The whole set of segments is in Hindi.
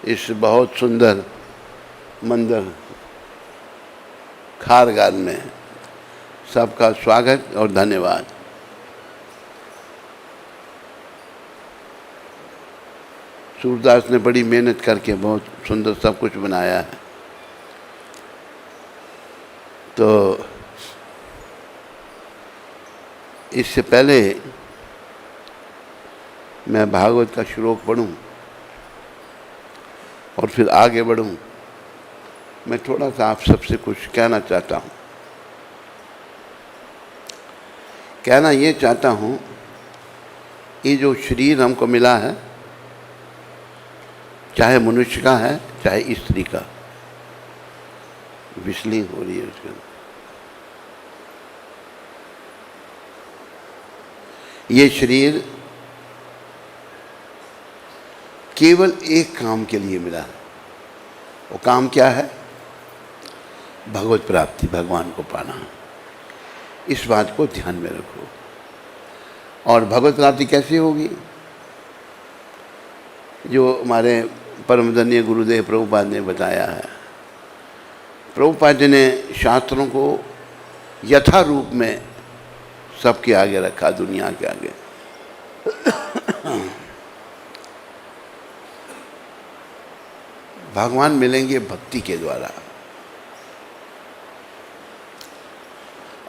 इस बहुत सुंदर मंदिर खारगार में सबका स्वागत और धन्यवाद। सूरदास ने बड़ी मेहनत करके बहुत सुंदर सब कुछ बनाया है। तो इससे पहले मैं भागवत का श्लोक पढ़ूं और फिर आगे बढ़ूं, मैं थोड़ा सा आप सबसे कुछ कहना चाहता हूं। कहना ये चाहता हूं, ये जो शरीर हमको मिला है, चाहे मनुष्य का है चाहे स्त्री का, विस्लिंग हो रही है उसके अंदर, ये शरीर केवल एक काम के लिए मिला है। वो काम क्या है? भगवत प्राप्ति, भगवान को पाना। इस बात को ध्यान में रखो। और भगवत प्राप्ति कैसे होगी? जो हमारे परमदनीय गुरुदेव प्रभुपाद ने बताया है। प्रभुपाद जी ने शास्त्रों को यथा रूप में सबके आगे रखा, दुनिया के आगे। भगवान मिलेंगे भक्ति के द्वारा।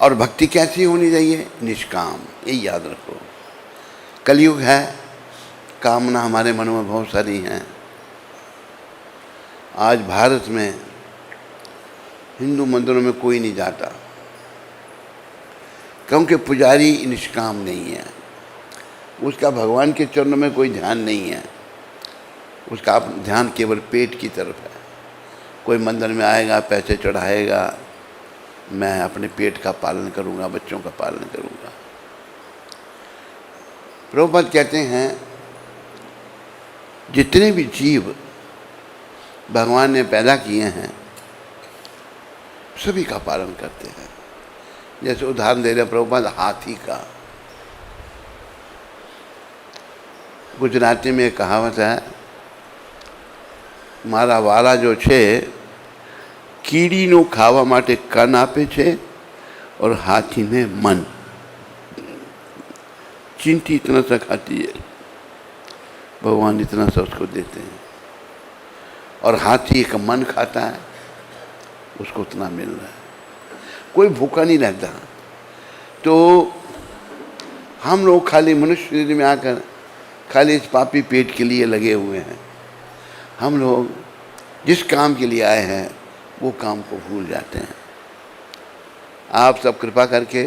और भक्ति कैसी होनी चाहिए? निष्काम। ये याद रखो। कलयुग है, कामना हमारे मन में बहुत सारी हैं। आज भारत में हिंदू मंदिरों में कोई नहीं जाता, क्योंकि पुजारी निष्काम नहीं है। उसका भगवान के चरणों में कोई ध्यान नहीं है। उसका ध्यान केवल पेट की तरफ है। कोई मंदिर में आएगा, पैसे चढ़ाएगा, मैं अपने पेट का पालन करूंगा, बच्चों का पालन करूंगा। प्रभुपाद कहते हैं, जितने भी जीव भगवान ने पैदा किए हैं सभी का पालन करते हैं। जैसे उदाहरण दे रहे प्रभुपाद हाथी का। गुजराती में एक कहावत है, मारा वाला जो छे કીડીનું ખાવા માટે કાન આપે છે और हाथीને मन। चींटी इतना सा खाती है, भगवान इतना सा उसको देते हैं। और हाथी एक मन खाता है, उसको उतना मिल रहा है। कोई भूखा नहीं रहता। तो हम लोग खाली मनुष्य शरीर में आकर खाली इस पापी पेट के लिए लगे हुए हैं। हम लोग जिस काम के लिए आए हैं वो काम को भूल जाते हैं। आप सब कृपा करके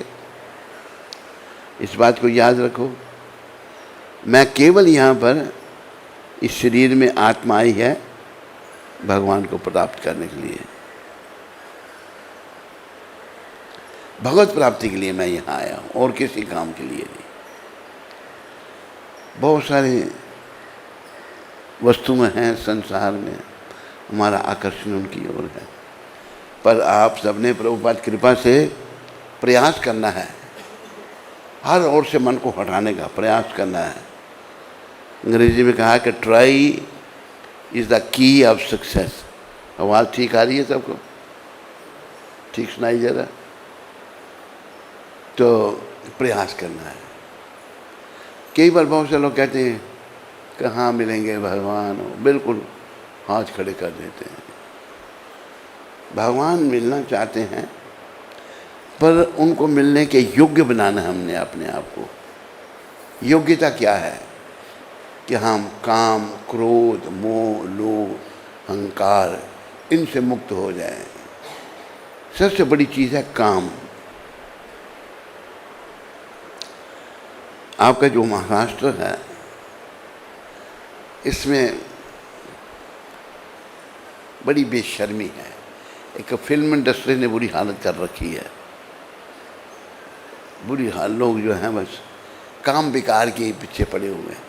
इस बात को याद रखो, मैं केवल यहाँ पर इस शरीर में आत्मा आई है भगवान को प्राप्त करने के लिए, भगवत प्राप्ति के लिए मैं यहाँ आया हूँ, और किसी काम के लिए नहीं। बहुत सारी वस्तुएं हैं संसार में, हमारा आकर्षण उनकी ओर है, पर आप सबने प्रभुपाद कृपा से प्रयास करना है, हर ओर से मन को हटाने का प्रयास करना है। अंग्रेजी में कहा कि try is the key of success. आवाज़ ठीक आ रही है सबको? ठीक सुनाई जरा। तो प्रयास करना है। कई बार बहुत से लोग कहते हैं कहाँ मिलेंगे भगवान, बिल्कुल हाथ खड़े कर देते हैं। भगवान मिलना चाहते हैं, पर उनको मिलने के योग्य बनाना है हमने अपने आप को। योग्यता क्या है? कि हम काम, क्रोध, मोह, लोभ, अहंकार इनसे मुक्त हो जाएं। सबसे बड़ी चीज़ है काम। आपका जो महाराष्ट्र है, इसमें बड़ी बेशर्मी है। एक फिल्म इंडस्ट्री ने बुरी हालत कर रखी है। बुरी हाल, लोग जो हैं बस काम विकार के पीछे पड़े हुए हैं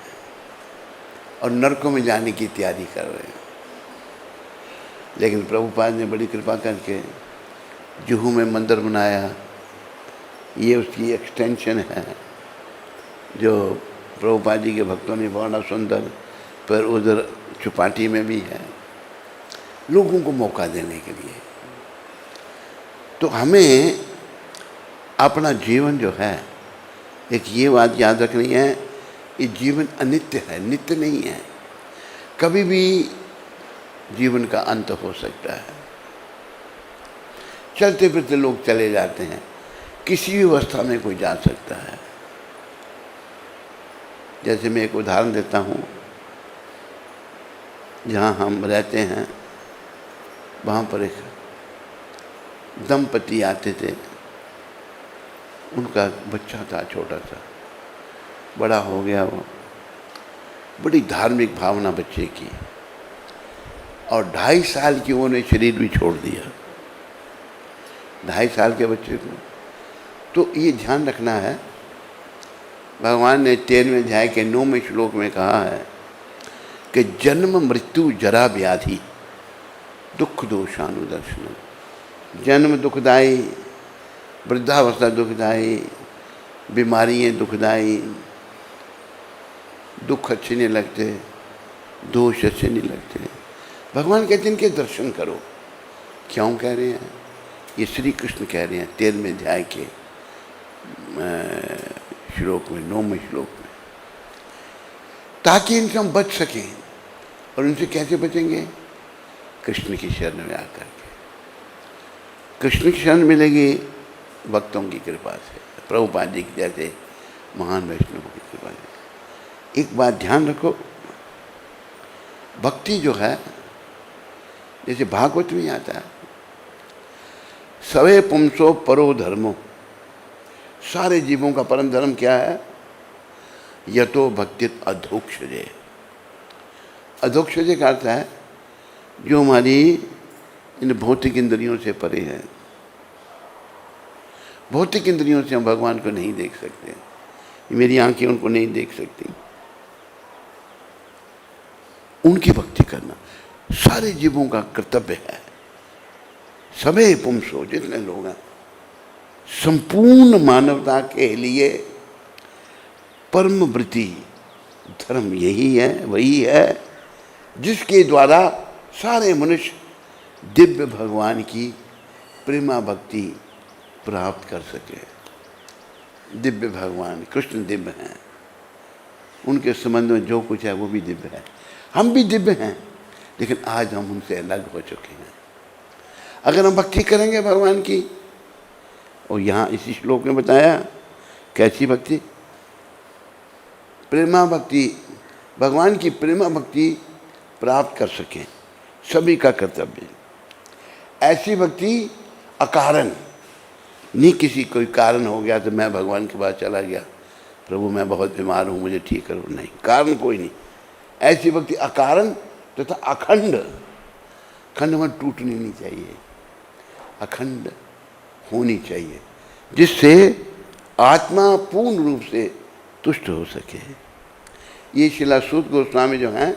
और नरकों में जाने की तैयारी कर रहे हैं। लेकिन प्रभुपाद ने बड़ी कृपा करके जुहू में मंदिर बनाया। ये उसकी एक्सटेंशन है, जो प्रभुपाद जी के भक्तों ने बड़ा सुंदर, पर उधर चौपाटी में भी है, लोगों को मौका देने के लिए। तो हमें अपना जीवन जो है, एक ये बात याद रखनी है, ये जीवन अनित्य है, नित्य नहीं है। कभी भी जीवन का अंत हो सकता है। चलते फिरते लोग चले जाते हैं, किसी भी अवस्था में कोई जा सकता है। जैसे मैं एक उदाहरण देता हूँ, जहाँ हम रहते हैं वहाँ पर एक दंपति आते थे, उनका बच्चा था छोटा सा, बड़ा हो गया वो, बड़ी धार्मिक भावना बच्चे की, और 2.5 साल की उन्होंने शरीर भी छोड़ दिया, 2.5 साल के बच्चे को। तो ये ध्यान रखना है, भगवान ने 13वें अध्याय के 9वें श्लोक में कहा है कि जन्म मृत्यु जरा व्याधि दुख दोषानुदर्शन। जन्म दुखदाई, वृद्धावस्था दुखदाई, बीमारियाँ दुखदाई, दुख अच्छे नहीं लगते, दोष अच्छे नहीं लगते। भगवान कहते हैं इनके दर्शन करो। क्यों कह रहे हैं? ये श्री कृष्ण कह रहे हैं 13वें अध्याय के श्लोक में, 9वें श्लोक में, ताकि इनसे हम बच सकें। और उनसे कैसे बचेंगे? कृष्ण की शरण में आकर के। कृष्ण की शरण मिलेगी भक्तों की कृपा से, प्रभुपाद जी की जैसे महान वैष्णवों की कृपा से। एक बात ध्यान रखो, भक्ति जो है, जैसे भागवत में आता है, सवे पुंसो परो धर्मो, सारे जीवों का परम धर्म क्या है? यतो भक्तित अधोक्षजे। अधोक्षजे का अर्थ है जो हमारी इन भौतिक इंद्रियों से परे है। भौतिक इंद्रियों से हम भगवान को नहीं देख सकते, मेरी आंखें उनको नहीं देख सकती। उनकी भक्ति करना सारे जीवों का कर्तव्य है। सभी पुंसो, जितने लोग हैं, संपूर्ण मानवता के लिए परम वृत्ति धर्म यही है, वही है जिसके द्वारा सारे मनुष्य दिव्य भगवान की प्रेमा भक्ति प्राप्त कर सके। दिव्य भगवान कृष्ण दिव्य हैं, उनके संबंध में जो कुछ है वो भी दिव्य है। हम भी दिव्य हैं, लेकिन आज हम उनसे अलग हो चुके हैं। अगर हम भक्ति करेंगे भगवान की, और यहाँ इसी श्लोक में बताया कैसी भक्ति? प्रेमा भक्ति, भगवान की प्रेमा भक्ति प्राप्त कर सकें, सभी का कर्तव्य। ऐसी भक्ति अकारण नहीं, किसी कोई कारण हो गया तो मैं भगवान के पास चला गया, प्रभु मैं बहुत बीमार हूँ मुझे ठीक करो, नहीं, कारण कोई नहीं। ऐसी भक्ति अकारण तथा अखंड, खंड में टूटनी नहीं चाहिए, अखंड होनी चाहिए, जिससे आत्मा पूर्ण रूप से तुष्ट हो सके। ये शिला सूत गोस्वामी जो हैं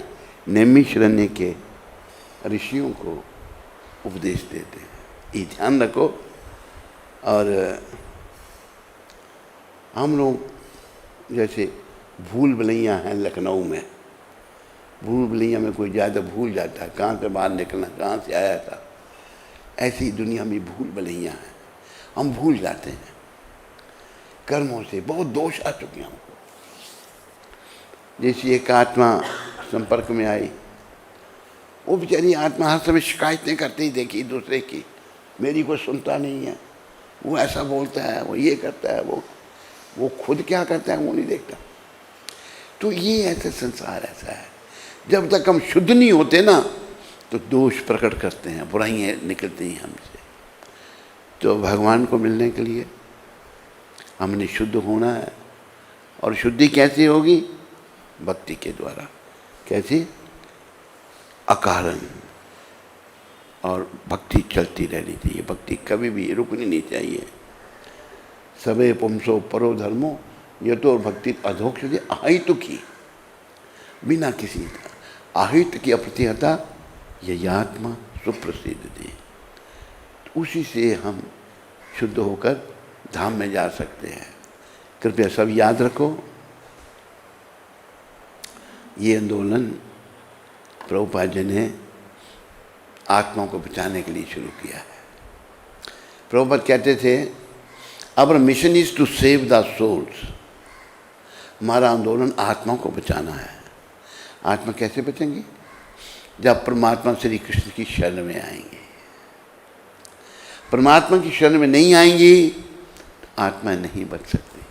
नैमिषारण्य के ऋषियों को उपदेश देते हैं, ये ध्यान रखो। और हम लोग जैसे भूल भुलैया हैं लखनऊ में, भूल भुलैया में कोई ज़्यादा भूल जाता है, कहाँ से बाहर निकलना, कहाँ से आया था, ऐसी दुनिया में भूल भुलैया हैं, हम भूल जाते हैं। कर्मों से बहुत दोष आ चुके हैं हमको। जैसी एक आत्मा संपर्क में आई, वो बेचारी आत्मा हर समय शिकायतें करती ही देखी दूसरे की, मेरी कोई सुनता नहीं है, वो ऐसा बोलता है, वो ये करता है, वो खुद क्या करता है वो नहीं देखता। तो ये ऐसा संसार ऐसा है, जब तक हम शुद्ध नहीं होते ना तो दोष प्रकट करते हैं, बुराइयाँ निकलती हैं हमसे। तो भगवान को मिलने के लिए हमने शुद्ध होना है। और शुद्धि कैसी होगी? भक्ति के द्वारा। कैसी? अकारण। और भक्ति चलती रहनी चाहिए, भक्ति कभी भी रुकनी नहीं चाहिए। सबे पुंसो परो धर्मो यतो भक्ति अधोक्षजे अहितुकी, बिना किसी आहित की अप्रतिहता यह आत्मा सुप्रसिद्ध थी। उसी से हम शुद्ध होकर धाम में जा सकते हैं। कृपया सब याद रखो, ये आंदोलन प्रभुपाद जी ने आत्माओं को बचाने के लिए शुरू किया है। प्रभुपाद कहते थे, our mission is to save the souls. हमारा आंदोलन आत्माओं को बचाना है। आत्मा कैसे बचेंगी? जब परमात्मा श्री कृष्ण की शरण में आएंगे। परमात्मा की शरण में नहीं आएंगी तो आत्मा नहीं बच सकती।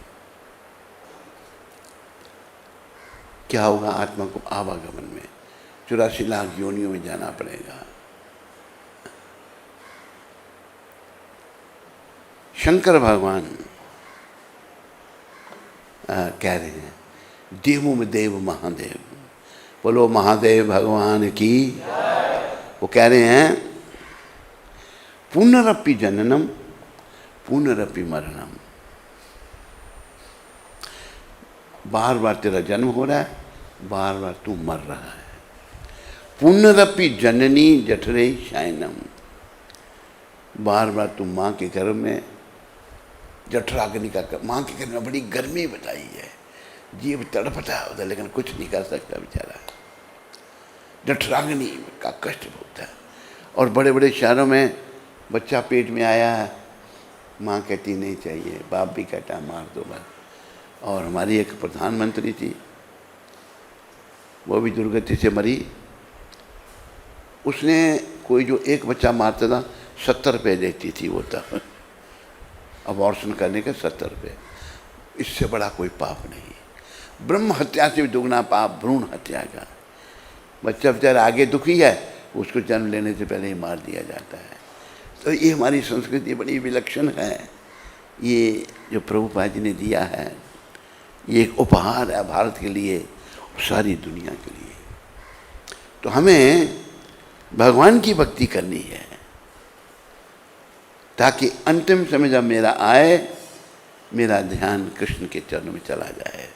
क्या होगा? आत्मा को आवागमन में 84 लाख योनियों में जाना पड़ेगा। शंकर भगवान कह रहे हैं, देवों में देव महादेव, बोलो महादेव भगवान की। वो कह रहे हैं, पुनरपि जननम पुनरपि मरणम। बार बार तेरा जन्म हो रहा है, बार बार तू मर रहा है। पुनरपि जननी जठरे शयनम। बार बार तू माँ के गर्भ में, जठराग्नि का, माँ के गर्भ में बड़ी गर्मी बताई है, जीव तड़पता है उधर, लेकिन कुछ नहीं कर सकता बेचारा। जठराग्नि का कष्ट बहुत है। और बड़े बड़े शहरों में बच्चा पेट में आया है, माँ कहती नहीं चाहिए, बाप भी कहता मार दो बस। और हमारी एक प्रधानमंत्री थी, वो भी दुर्गति से मरी। उसने कोई जो एक बच्चा मारता था 70 रुपये देती थी वो तब, अबॉर्शन करने के 70 रुपये। इससे बड़ा कोई पाप नहीं। ब्रह्म हत्या से भी दुगना पाप भ्रूण हत्या का। बच्चा बेचारा आगे दुखी है, उसको जन्म लेने से पहले ही मार दिया जाता है। तो ये हमारी संस्कृति बड़ी विलक्षण है। ये जो प्रभुपाद जी ने दिया है, ये एक उपहार है भारत के लिए, सारी दुनिया के लिए। तो हमें भगवान की भक्ति करनी है, ताकि अंतिम समय जब मेरा आए, मेरा ध्यान कृष्ण के चरणों में चला जाए।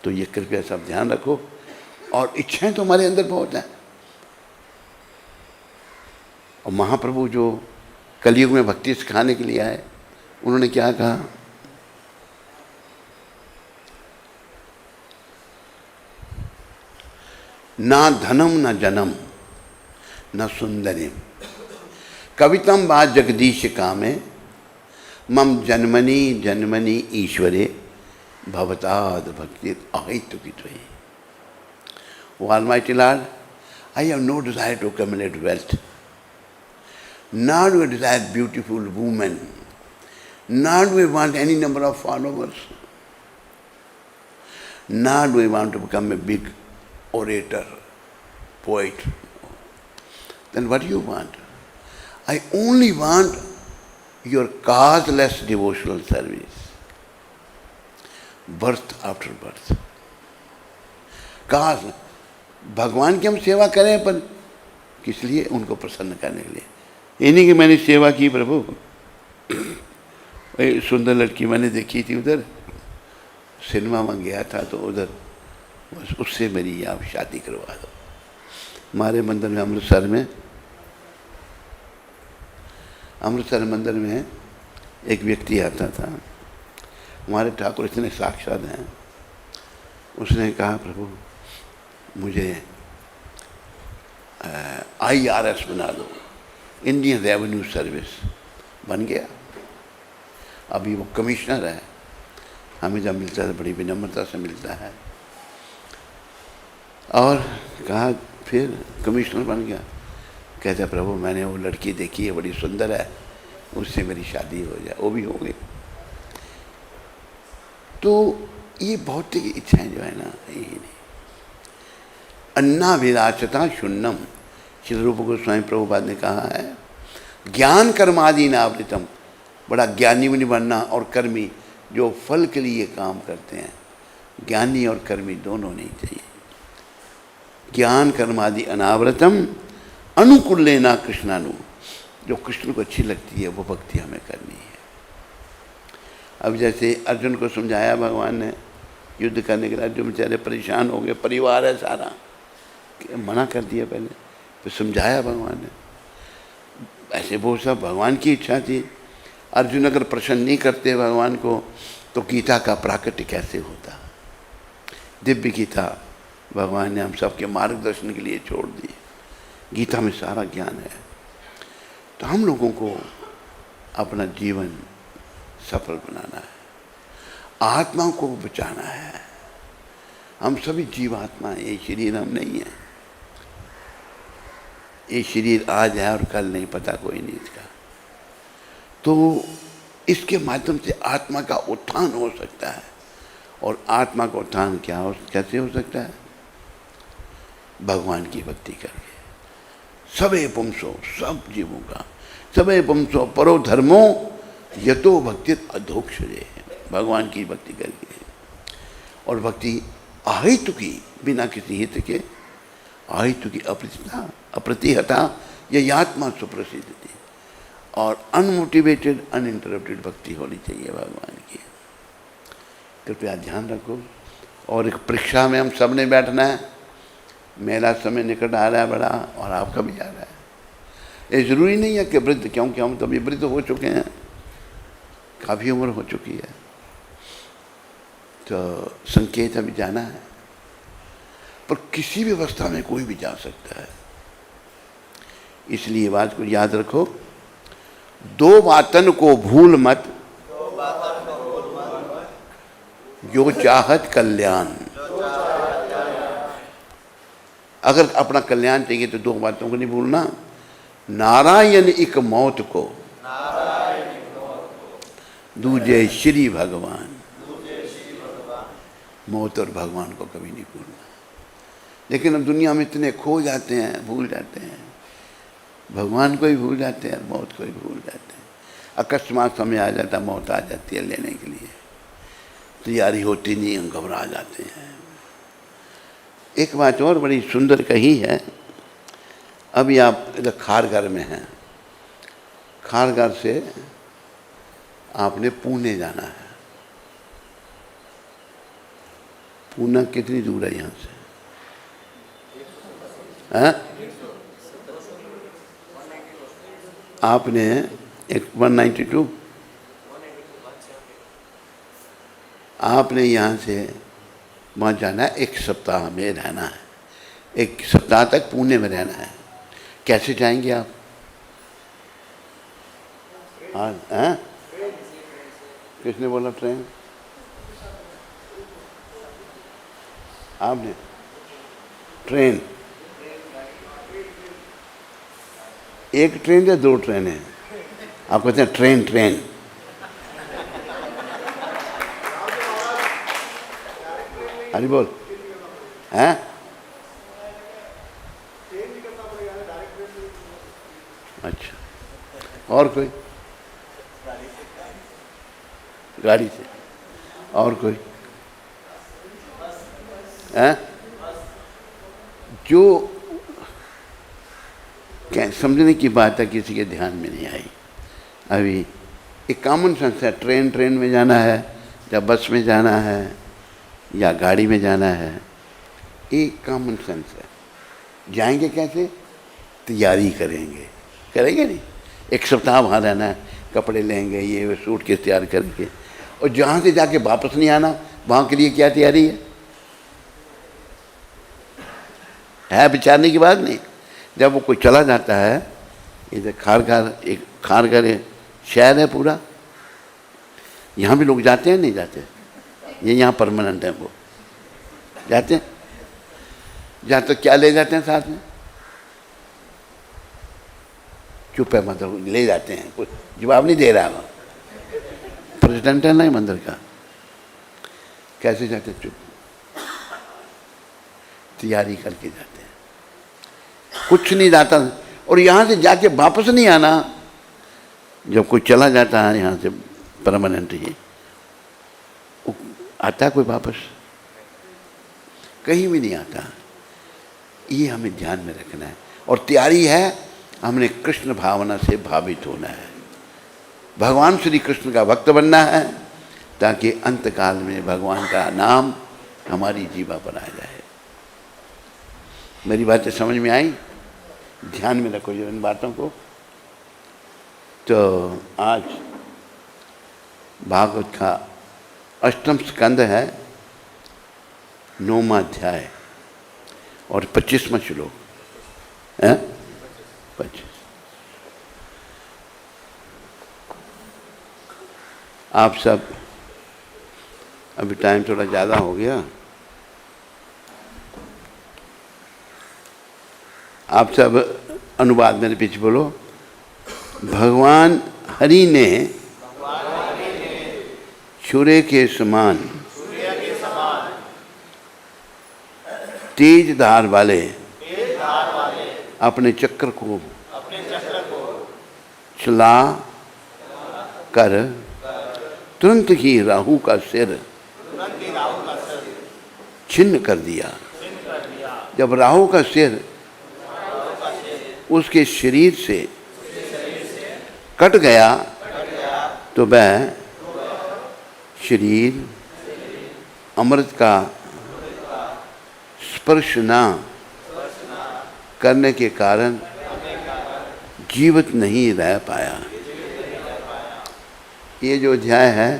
तो ये कृपया सब ध्यान रखो। और इच्छाएं तो हमारे अंदर बहुत हैं। और महाप्रभु जो कलयुग में भक्ति सिखाने के लिए आए, उन्होंने क्या कहा? ना धनम न जनम न सुंदरिम कवितम बा जगदीश कामे मम जन्मनि जन्मनि ईश्वरे भवताद भक्ति अहितुकित्वे। O Almighty Lord, I have no desire to accumulate wealth, nor do I desire beautiful women, nor do I want any number of followers, nor do I want to become a big orator, poet. Then what do you want? I only want your causeless devotional service, birth after birth. Cause भगवान की हम सेवा करें, पर किस लिए? उनको प्रसन्न करने के लिए। ये नहीं कि मैंने सेवा की प्रभु, सुंदर लड़की मैंने देखी थी उधर सिनेमा में गया था, तो उधर बस उससे मेरी आप शादी करवा दो। हमारे मंदिर में, अमृतसर मंदिर में एक व्यक्ति आता था, हमारे ठाकुर इतने साक्षात हैं। उसने कहा, प्रभु मुझे IRS बना दो, इंडियन रेवेन्यू सर्विस। बन गया। अभी वो कमिश्नर है। हमें जब मिलता है बड़ी विनम्रता से मिलता है। और कहा फिर कमिश्नर बन गया। कहता, प्रभु मैंने वो लड़की देखी है, बड़ी सुंदर है, उससे मेरी शादी हो जाए। वो भी हो गई। तो ये भौतिक इच्छाएं जो है ना, यही नहीं। अन्नाभिलाषता शून्यम, श्री रूप गोस्वामी प्रभुपाद ने कहा है, ज्ञान कर्मादि नावृतम। बड़ा ज्ञानी भी नहीं बनना, और कर्मी जो फल के लिए काम करते हैं, ज्ञानी और कर्मी दोनों नहीं चाहिए। ज्ञान कर्मादि अनावृतम अनुकूल लेना कृष्णानु। जो कृष्ण को अच्छी लगती है वो भक्ति हमें करनी है। अब जैसे अर्जुन को समझाया भगवान ने युद्ध करने के लिए, अर्जुन बेचारे परेशान हो गए, परिवार है सारा, मना कर दिया पहले, फिर समझाया भगवान ने। ऐसे वो सब भगवान की इच्छा थी। अर्जुन अगर प्रसन्न नहीं करते भगवान को, तो गीता का प्राकट्य कैसे होता? दिव्य गीता भगवान ने हम सबके मार्गदर्शन के लिए छोड़ दिए। गीता में सारा ज्ञान है। तो हम लोगों को अपना जीवन सफल बनाना है, आत्मा को बचाना है। हम सभी जीवात्मा हैं, ये शरीर हम नहीं है। ये शरीर आज है और कल नहीं, पता कोई नहीं इसका। तो इसके माध्यम से आत्मा का उत्थान हो सकता है। और आत्मा का उत्थान कैसे हो सकता है? भगवान की भक्ति करके। सबे पुंसो, सब जीवों का, सबे पुंसो परो धर्मो यतो भक्ति अधोक्षरे, भगवान की भक्ति करके। और भक्ति अहितु की, बिना किसी हित के, अहितु की अप्रतिहता यह आत्मा सुप्रसिद्ध थी। और अनमोटिवेटेड अनइंटरप्टेड भक्ति होनी चाहिए भगवान की। कृपया ध्यान रखो। और एक परीक्षा में हम सब ने बैठना है। मेरा समय निकट आ रहा है बड़ा, और आपका भी आ रहा है। ये जरूरी नहीं है कि वृद्ध, क्योंकि हम तो अभी वृद्ध हो चुके हैं, काफ़ी उम्र हो चुकी है। तो संकेत अभी जाना है, पर किसी भी अवस्था में कोई भी जा सकता है। इसलिए बात को याद रखो, दो बातन को भूल मत, जो चाहत कल्याण। अगर अपना कल्याण चाहिए तो दो बातों को नहीं भूलना। नारायण एक मौत को, दूजे श्री भगवान। मौत और भगवान को कभी नहीं भूलना। लेकिन अब दुनिया में इतने खो जाते हैं, भूल जाते हैं, भगवान को ही भूल जाते हैं, मौत को ही भूल जाते हैं। अकस्मात समय आ जाता, मौत आ जाती है लेने के लिए, तैयारी होती नहीं, हम घबरा जाते हैं। एक बात और बड़ी सुंदर कही है। अभी आप इधर खारघर में हैं, खारघर से आपने पुणे जाना है। पुणे कितनी दूर है यहाँ से? हैं? आपने एक 192, आपने यहाँ से वहाँ जाना है। एक सप्ताह में रहना है, एक सप्ताह तक पुणे में रहना है। कैसे जाएंगे आप? हाँ, हैं? किसने बोला ट्रेन? आपने? ट्रेन, एक ट्रेन या दो ट्रेन है? आप कहते हैं ट्रेन ट्रेन। अरे बोल, हैं? अच्छा, और कोई? गाड़ी से। और कोई? हैं? जो क्या समझने की बात है, किसी के ध्यान में नहीं आई अभी। एक कॉमन सेंस है, ट्रेन ट्रेन में जाना है या बस में जाना है या गाड़ी में जाना है, एक कॉमन सेंस है। जाएंगे कैसे? तैयारी करेंगे, करेंगे नहीं? एक सप्ताह वहाँ रहना है, कपड़े लेंगे, ये सूटकेस तैयार करेंगे, और जहाँ से जाके वापस नहीं आना, वहाँ के लिए क्या तैयारी है विचारने की बात नहीं। जब वो कोई चला जाता है, इधर खारघर, एक खारघर शहर है पूरा, यहाँ भी लोग जाते हैं नहीं जाते? ये यहाँ परमानेंट है, वो जाते हैं। जहाँ तो क्या ले जाते हैं साथ में? चुप है, मतलब ले जाते हैं, कुछ जवाब नहीं दे रहा है। प्रेसिडेंट है ना मंदिर का, कैसे जाते हैं? चुप, तैयारी करके जाते हैं, कुछ नहीं जाता। और यहाँ से जाके वापस नहीं आना। जब कोई चला जाता है यहाँ से परमानेंट ही, आता है कोई वापस? कहीं भी नहीं आता। ये हमें ध्यान में रखना है। और तैयारी है, हमने कृष्ण भावना से भावित होना है, भगवान श्री कृष्ण का भक्त बनना है, ताकि अंतकाल में भगवान का नाम हमारी जीवा बनाया जाए। मेरी बातें समझ में आई? ध्यान में रखो जो इन बातों को। तो आज भागवत का 8वां स्कंद है, 9वां अध्याय। और 25वां श्लोक है 25। आप सब, अभी टाइम थोड़ा ज़्यादा हो गया, आप सब अनुवाद मेरे पीछे बोलो। भगवान हरि ने छुरे के समान तेज धार वाले अपने चक्र को चला कर तुरंत ही राहु का सिर छिन्न कर दिया। जब राहु का सिर उसके शरीर से कट गया तो वह शरीर अमृत का स्पर्श न करने के कारण जीवित नहीं रह पाया। ये जो अध्याय है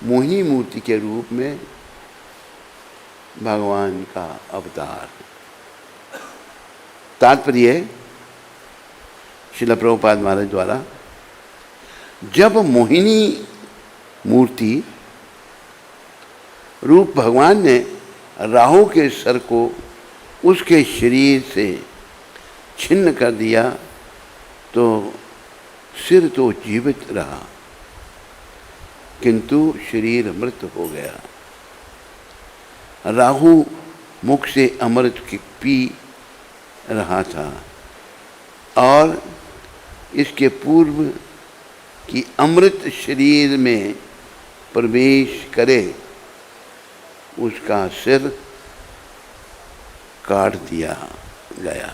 मोहिनी मूर्ति के रूप में भगवान का अवतार। तात्पर्य श्रील प्रभुपाद महाराज द्वारा, जब मोहिनी मूर्ति रूप भगवान ने राहु के सर को उसके शरीर से छिन्न कर दिया तो सिर तो जीवित रहा किंतु शरीर मृत हो गया। राहु मुख से अमृत पी रहा था और इसके पूर्व कि अमृत शरीर में प्रवेश करे उसका सिर काट दिया गया।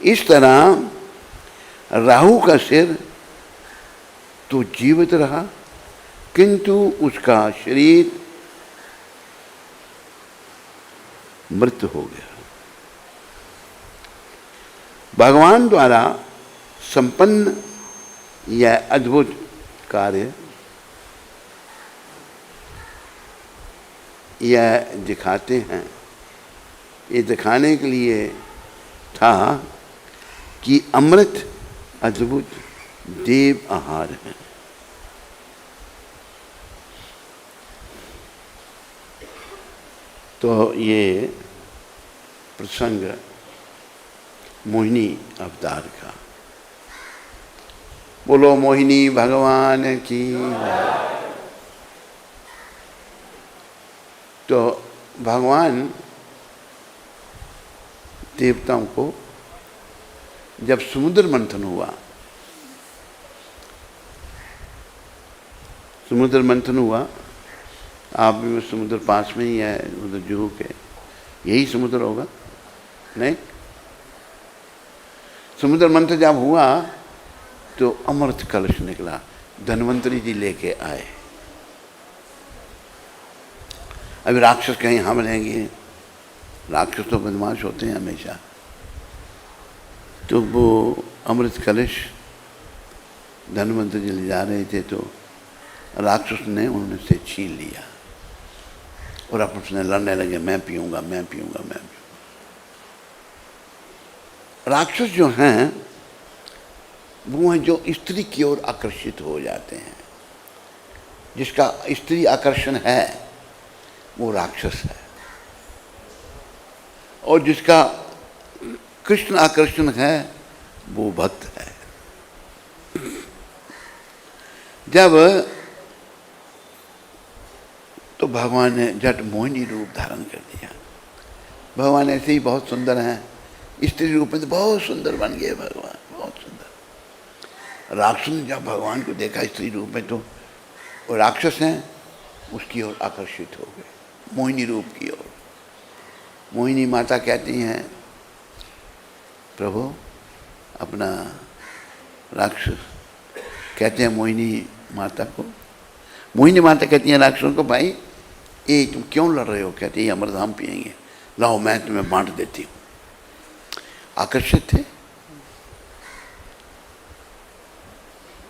इस तरह राहु का सिर तो जीवित रहा किंतु उसका शरीर मृत हो गया। भगवान द्वारा संपन्न यह अद्भुत कार्य यह दिखाते हैं, ये दिखाने के लिए था कि अमृत अद्भुत देव आहार है। तो ये प्रसंग मोहिनी अवतार का। बोलो मोहिनी भगवान की। तो भगवान देवताओं को जब समुद्र मंथन हुआ, समुद्र मंथन हुआ, आप भी समुद्र पास में ही है, उधर जुहू के, यही समुद्र होगा नहीं? समुद्र मंथन जब हुआ तो अमृत कलश निकला, धन्वंतरी जी लेके आए। अभी राक्षस कहीं हम रहेंगे, राक्षस तो बदमाश होते हैं हमेशा, तो वो अमृत कलश धन्वंतरी जी ले जा रहे थे तो राक्षस ने उनसे छीन लिया और आपस में लड़ने लगे, मैं पीऊंगा मैं पीऊंगा मैं पीऊंगा। राक्षस जो हैं वो हैं जो स्त्री की ओर आकर्षित हो जाते हैं। जिसका स्त्री आकर्षण है वो राक्षस है और जिसका कृष्ण आकर्षण है वो भक्त है। जब तो भगवान ने झट मोहिनी रूप धारण कर दिया। भगवान ऐसे ही बहुत सुंदर हैं, स्त्री रूप में तो बहुत सुंदर बन गए भगवान, बहुत सुंदर। राक्षस ने जब भगवान को देखा स्त्री रूप में तो वो राक्षस हैं उसकी ओर आकर्षित हो गए, मोहिनी रूप की ओर। मोहिनी माता कहती हैं, प्रभु अपना राक्षस कहते हैं मोहिनी माता को, मोहिनी माता कहती हैं राक्षसों को, भाई ये तुम क्यों लड़ रहे हो? कहते हैं अमृत हम पिएंगे, लाओ मैं तुम्हें बांट देती हूँ। आकर्षित थे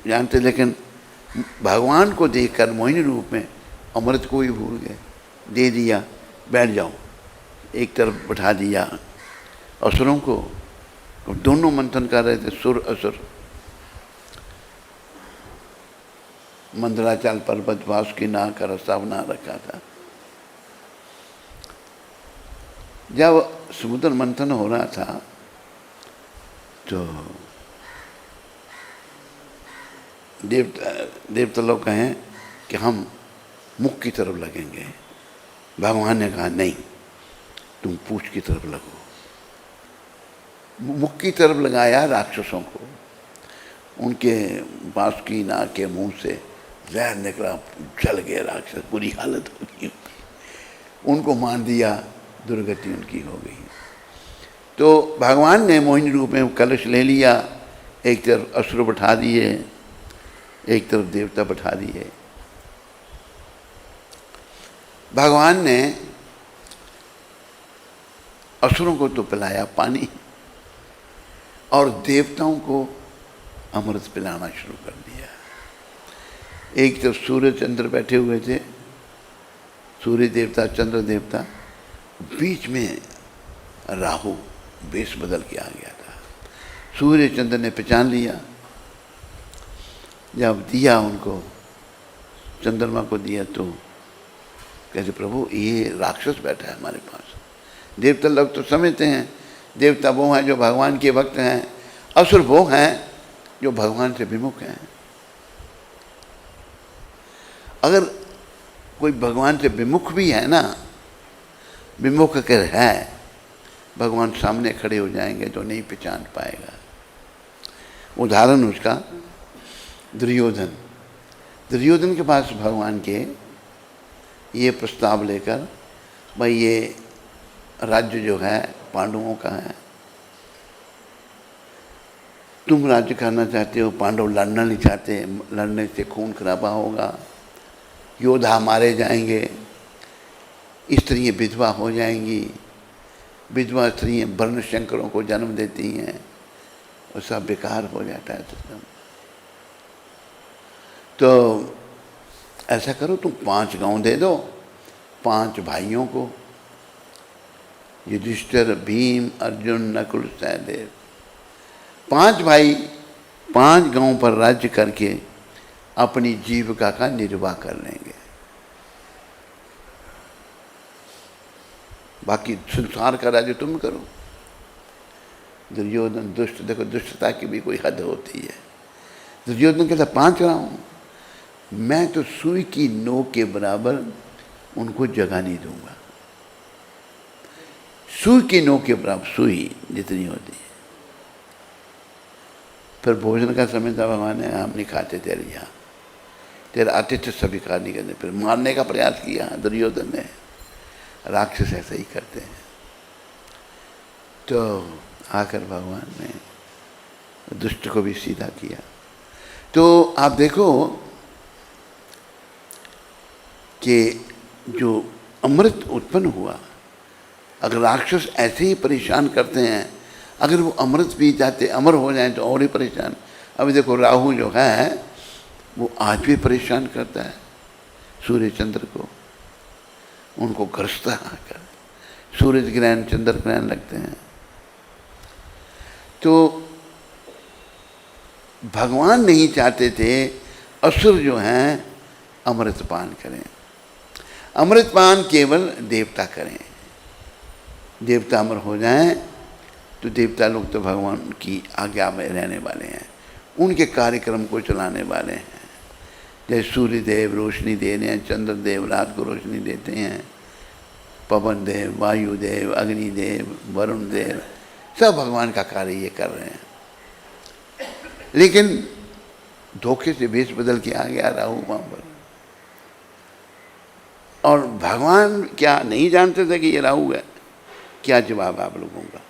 जानते, लेकिन भगवान को देखकर मोहिनी रूप में अमृत को ही भूल गए, दे दिया, बैठ जाओ, एक तरफ बैठा दिया असुरों को, दोनों मंथन कर रहे थे, सुर असुर। मंदराचल पर्वत वासुकी नाग का रास्ता बना रखा था। जब समुद्र मंथन हो रहा था तो देवता लोग कहें कि हम मुख की तरफ लगेंगे। भगवान ने कहा नहीं, तुम पूंछ की तरफ लगो। मुख की तरफ लगाया राक्षसों को, उनके वासुकी नाग के मुंह से जहर निकला, जल गए राक्षस, बुरी हालत हो गई, उनको मार दिया, दुर्गति उनकी हो गई। तो भगवान ने मोहिनी रूप में कलश ले लिया, एक तरफ असुर बैठा दिए, एक तरफ देवता बैठा दिए। भगवान ने असुरों को तो पिलाया पानी और देवताओं को अमृत पिलाना शुरू कर दिया। एक तरफ सूर्य चंद्र बैठे हुए थे, सूर्य देवता चंद्र देवता, बीच में राहु वेश बदल के आ गया था। सूर्य चंद्र ने पहचान लिया, जब दिया उनको, चंद्रमा को दिया तो कहते प्रभु ये राक्षस बैठा है हमारे पास। देवता लोग तो समझते हैं देवता वो हैं जो भगवान के भक्त हैं, असुर वो हैं जो भगवान से विमुख हैं। अगर कोई भगवान से विमुख भी है ना, विमुख अगर है, भगवान सामने खड़े हो जाएंगे तो नहीं पहचान पाएगा। उदाहरण उसका दुर्योधन। दुर्योधन के पास भगवान के ये प्रस्ताव लेकर, भाई ये राज्य जो है पांडवों का है, तुम राज्य करना चाहते हो, पांडव लड़ना नहीं चाहते, लड़ने से खून खराबा होगा, योद्धा मारे जाएंगे, स्त्रियाँ विधवा हो जाएंगी, विधवा स्त्रियाँ वर्ण शंकरों को जन्म देती हैं, और सब बेकार हो जाता है सिस्टम। तो ऐसा करो, तुम 5 गांव दे दो 5 भाइयों को, युधिष्ठिर, भीम, अर्जुन, नकुल, सहदेव, 5 भाई 5 गांव पर राज्य करके अपनी जीविका का निर्वाह कर लेंगे। बाकी संसार का राज्य तुम करो। दुर्योधन दुष्ट, देखो दुष्टता की भी कोई हद होती है। दुर्योधन कहता 5 राहूं, मैं तो सुई की नोक के बराबर उनको जगह नहीं दूंगा। सुई की नोक के बराबर, सुई जितनी होती है। फिर भोजन का समय था, भगवान ने हम नहीं खाते तेरे यहाँ, तेरा आतिथ्य स्वीकार नहीं करते। फिर मारने का प्रयास किया दुर्योधन ने। राक्षस ऐसा ही करते हैं। तो आकर भगवान ने दुष्ट को भी सीधा किया। तो आप देखो कि जो अमृत उत्पन्न हुआ, अगर राक्षस ऐसे ही परेशान करते हैं, अगर वो अमृत पी जाते, अमर हो जाए तो और ही परेशान। अभी देखो राहु जो है वो आज भी परेशान करता है सूर्य चंद्र को, उनको ग्रसता आकर, सूर्य ग्रहण चंद्र ग्रहण लगते हैं। तो भगवान नहीं चाहते थे असुर जो हैं अमृतपान करें। अमृतपान केवल देवता करें। देवता अमर हो जाएं तो देवता लोग तो भगवान की आज्ञा में रहने वाले हैं, उनके कार्यक्रम को चलाने वाले हैं। जैसे सूर्य देव रोशनी दे रहे हैं, चंद्र देव रात को रोशनी देते हैं, पवन देव, वायु देव, अग्नि देव, वरुण देव, सब भगवान का कार्य ये कर रहे हैं। लेकिन धोखे से भेष बदल के आ गया राहु वहाँ पर, और भगवान क्या नहीं जानते थे कि ये राहु है? क्या जवाब आप लोगों का?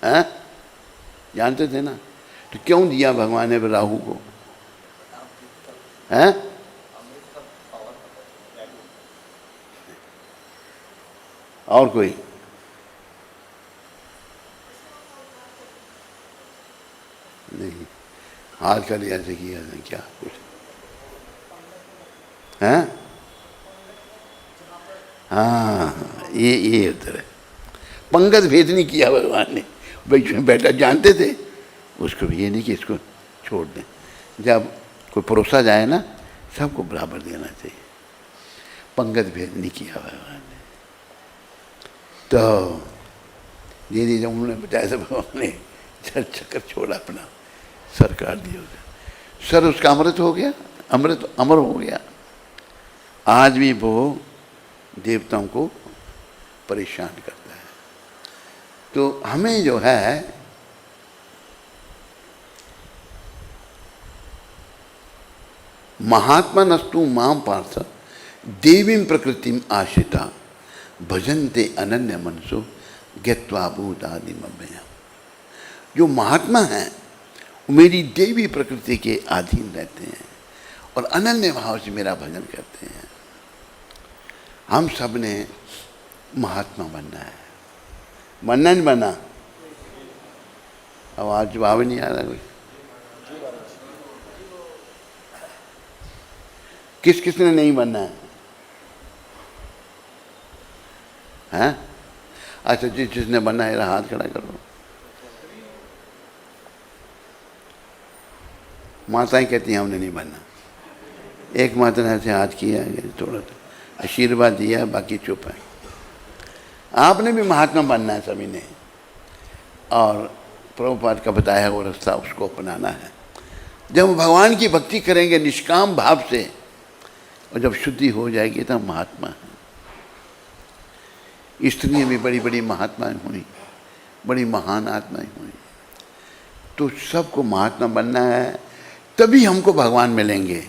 हैं? जानते थे ना, तो क्यों दिया भगवान ने राहु को? हैं? और कोई? नहीं, हाथ का लिया से किया था क्या कुछ? हैं? हाँ, ये उत्तर है। पंगत भेद नहीं किया भगवान ने, बीच में बैठा, जानते थे उसको भी ये नहीं कि इसको छोड़ दें। जब कोई परोसा जाए ना, सबको बराबर देना चाहिए, पंगत भेद नहीं किया भगवान ने। तो धीरे जब उन्होंने बताया तो भगवान ने जल चक्कर छोड़ा, अपना सर काट दिया, सर उसका अमृत हो गया, अमृत अमर हो गया। आज भी वो देवताओं को परेशान करता है। तो हमें जो है महात्मा नस्तु माम पार्थ देवीं प्रकृतिम आश्रिता भजन्ते अनन्य मनसो ज्ञत्वा भूतादिमव्ययम्। जो महात्मा हैं वो मेरी देवी प्रकृति के अधीन रहते हैं और अनन्य भाव से मेरा भजन करते हैं। हम सब ने महात्मा बनना है, बनना नहीं बनना? आवाज जवाब नहीं आ रहा कोई। किस किसने नहीं बनना है? हैं? अच्छा, जिसने बनना है हाथ खड़ा करो। माताएं कहती हैं हमने नहीं बनना। एक माता ने ऐसे हाथ किया, थोड़ा आशीर्वाद दिया, बाकी चुप है। आपने भी महात्मा बनना है सभी ने, और प्रभुपाद का बताया वो रास्ता उसको अपनाना है। जब भगवान की भक्ति करेंगे निष्काम भाव से, और जब शुद्धि हो जाएगी तो महात्मा है। स्त्रियाँ भी बड़ी बड़ी महात्माएं हुई, बड़ी महान आत्माएं हुई। तो सबको महात्मा बनना है, तभी हमको भगवान मिलेंगे।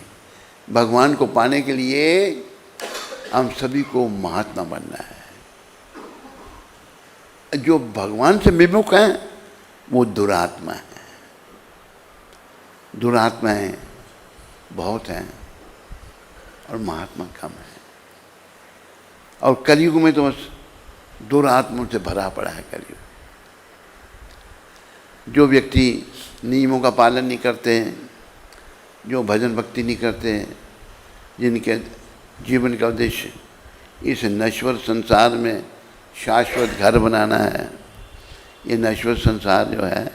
भगवान को पाने के लिए हम सभी को महात्मा बनना है। जो भगवान से विमुख हैं वो दुरात्मा है। दुरात्माएं बहुत हैं और महात्मा कम है। और कलयुग में तो बस दुरात्माओं से भरा पड़ा है कलयुग। जो व्यक्ति नियमों का पालन नहीं करते, जो भजन भक्ति नहीं करते, जिनके जीवन का उद्देश्य इस नश्वर संसार में शाश्वत घर बनाना है। ये नश्वर संसार जो है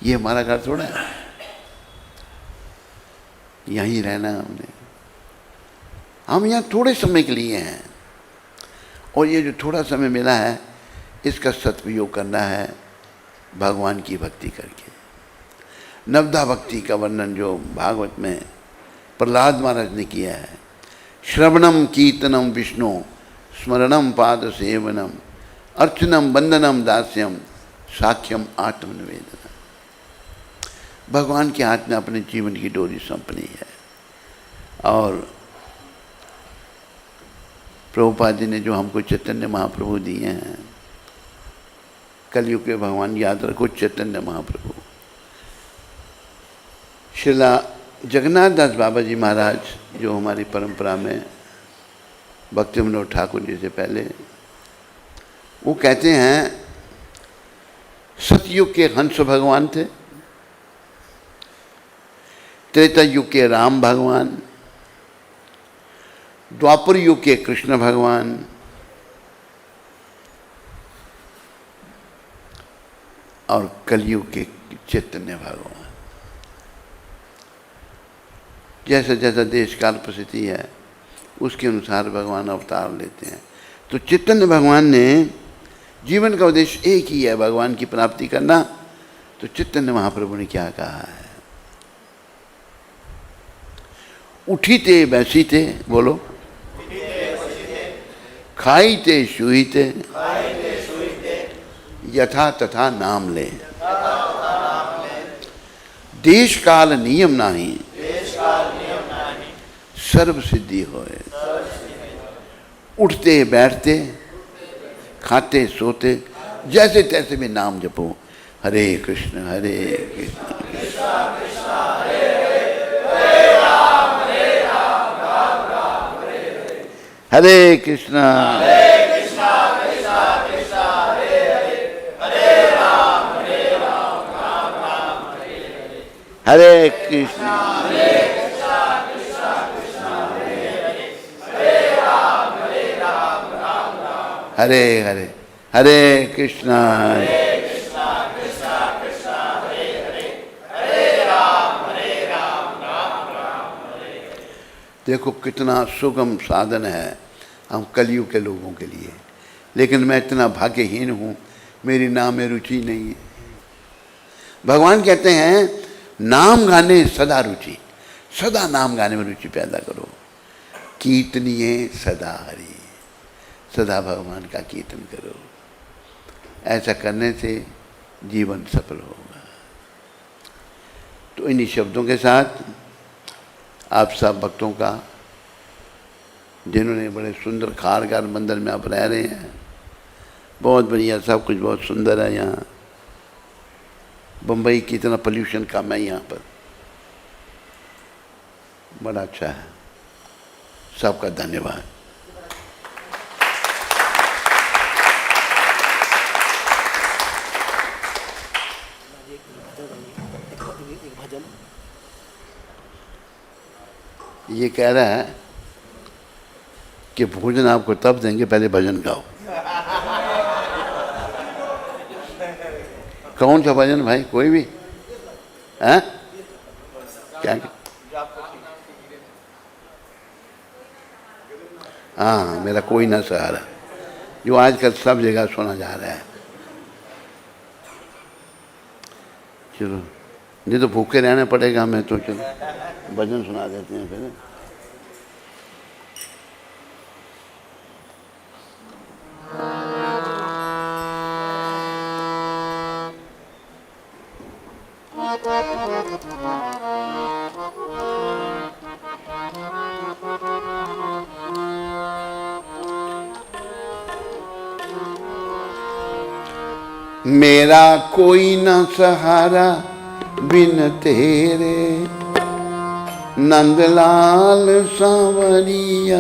ये हमारा घर थोड़ा है, यहीं रहना हमने। हम यहाँ थोड़े समय के लिए हैं, और ये जो थोड़ा समय मिला है इसका सदुपयोग करना है भगवान की भक्ति करके। नवधा भक्ति का वर्णन जो भागवत में प्रहलाद महाराज ने किया है, श्रवणम कीर्तनम विष्णु स्मरणम पाद सेवनम अर्चनम वंदनम दास्यम साख्यम आत्मनिवेदनम। भगवान के हाथ में अपने जीवन की डोरी सौंपनी है। और प्रभुपाद जी ने जो हमको चैतन्य महाप्रभु दिए हैं, कलयुग के भगवान याद रखो, चैतन्य महाप्रभु। श्रीला जगन्नाथ दास बाबा जी महाराज जो हमारी परंपरा में भक्ति विनोद ठाकुर जी से पहले, वो कहते हैं सतयुग के हंस भगवान थे, त्रेता युग के राम भगवान, द्वापर युग के कृष्ण भगवान, और कलयुग के चैतन्य भगवान। जैसा जैसा देश काल परिस्थिति है उसके अनुसार भगवान अवतार लेते हैं। तो चैतन्य भगवान ने जीवन का उद्देश्य एक ही है, भगवान की प्राप्ति करना। तो चैतन्य महाप्रभु ने क्या कहा है? उठी ते बैसी थे, बोलो, खाई ते शुई ते, यथा तथा नाम ले, देश काल नियम नाही, सर्व सिद्धि होए। उठते बैठते खाते सोते जैसे तैसे भी नाम जपो, हरे कृष्ण हरे कृष्ण हरे कृष्णा हरे कृष्णा हरे हरे, हरे कृष्णा कृष्णा कृष्णा कृष्णा हरे हरे, हरे राम राम राम हरे हरे। देखो कितना सुगम साधन है हम कलयुग के लोगों के लिए, लेकिन मैं इतना भाग्यहीन हूँ, मेरी नाम में रुचि नहीं है। भगवान कहते हैं नाम गाने सदा रुचि, सदा नाम गाने में रुचि पैदा करो। कीर्तनीय सदा हरि, सदा भगवान का कीर्तन करो। ऐसा करने से जीवन सफल होगा। तो इन्हीं शब्दों के साथ आप सब भक्तों का, जिन्होंने बड़े सुंदर खारगार मंदिर में आप रह रहे हैं, बहुत बढ़िया, सब कुछ बहुत सुंदर है यहाँ। बम्बई की इतना पोल्यूशन कम है यहाँ पर, बड़ा अच्छा है। सबका धन्यवाद। ये कह रहा है कि भोजन आपको तब देंगे, पहले भजन गाओ। कौन सा भजन भाई, कोई भी है क्या? हाँ, मेरा कोई ना सहारा, जो आजकल सब जगह सुना जा रहा है। चलो, नहीं तो भूखे रहना पड़ेगा हमें, तो चलो भजन सुना देते हैं फिर। मेरा कोई न सहारा बिन तेरे, नंदलाल सांवरिया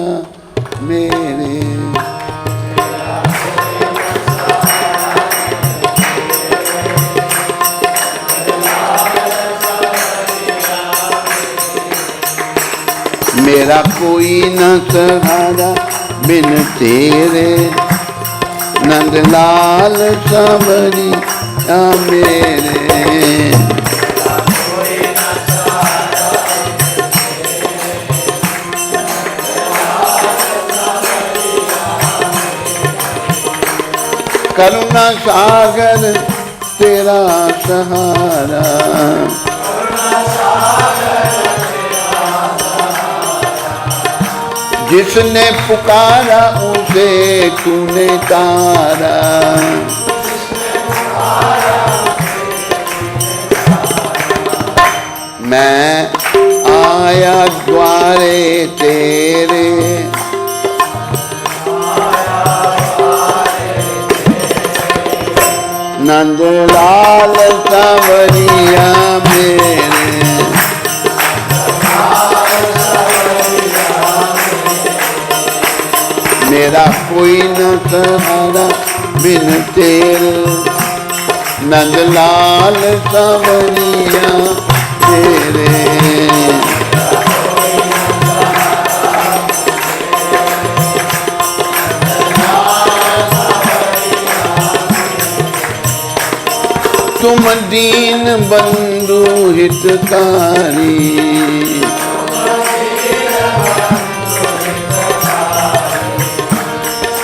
मेरे। मेरा कोई न सहारा बिन तेरे, नंदलाल सांवरिया मेरे। करुणा सागर तेरा सहारा, जिसने पुकारा उसे तूने तारा। मैं आया द्वारे तेरे, नंदलाल सांवरिया मेरे। मेरा कोई न सहारा बिन तेरे, नंदलाल सांवरिया मेरे। तुम दीन बंधु हितकारी,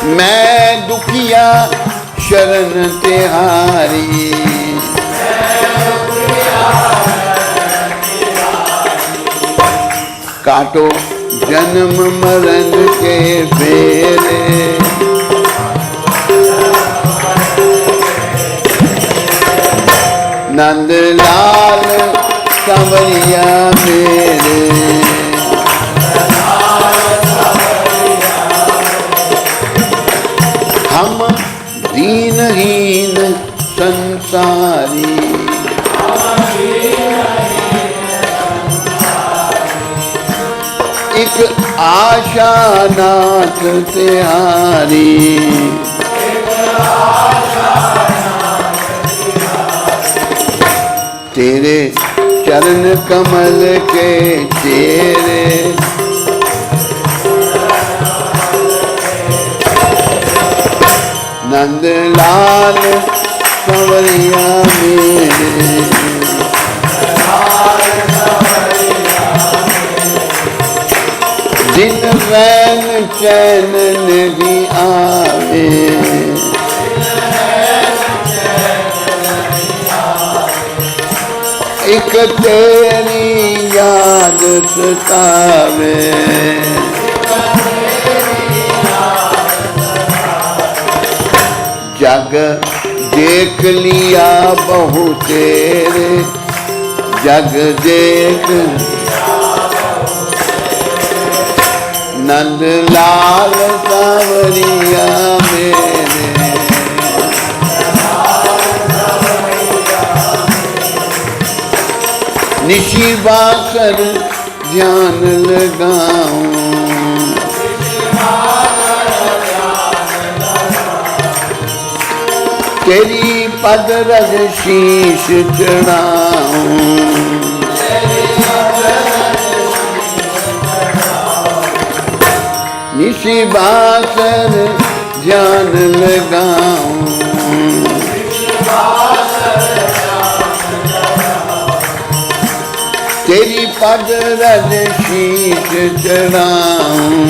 मैं दुखिया शरण तिहारी। काटो जन्म मरण के फेरे, नंदलाल सांवरिया मेरे। हम दीनहीन संसारी, एक आशा नाथ तिहारी। तेरे चरण कमल के तेरे, नंदलाल कंवरिया मेरे, दिन रैन चैन नहीं आवे, एक तेरी याद सतावे, जग देख लिया बहु तेरे, जग देख नंदलाल सांवरिया मेरे, निशी बाकर ध्यान लगाऊं, तेरी पद रज शीश चढ़ाऊं, निशी बाकर ध्यान लगाऊं, तेरी पद रज शीश चढ़ाऊं,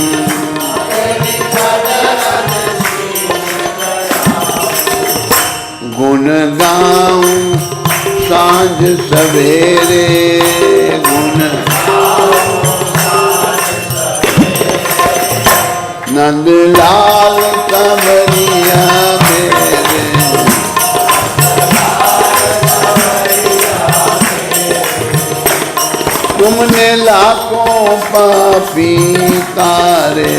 गुण गाऊं सांझ सवेरे, गुण नंदलाल कंवरिया मेरे, तुमने लाखों पापी तारे,